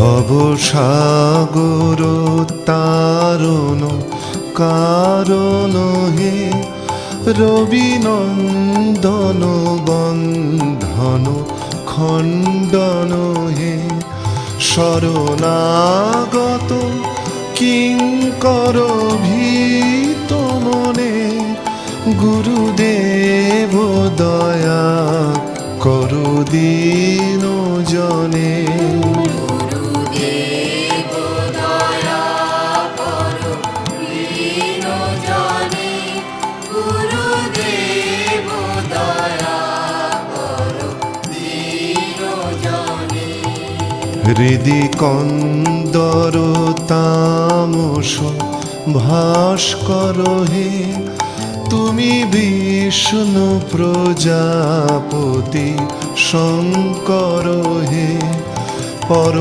ভবসাগর তারণ কারণ হে, রবিনন্দন বন্ধন খণ্ডন হে, শরণাগত কিঙ্কর ভীত মনে, গুরুদেব দয়া করো দীন জনে। হৃদি কন্দর তামস ভাস্কর হে, তুমি বিষ্ণু প্রজাপতি শঙ্কর হে, পর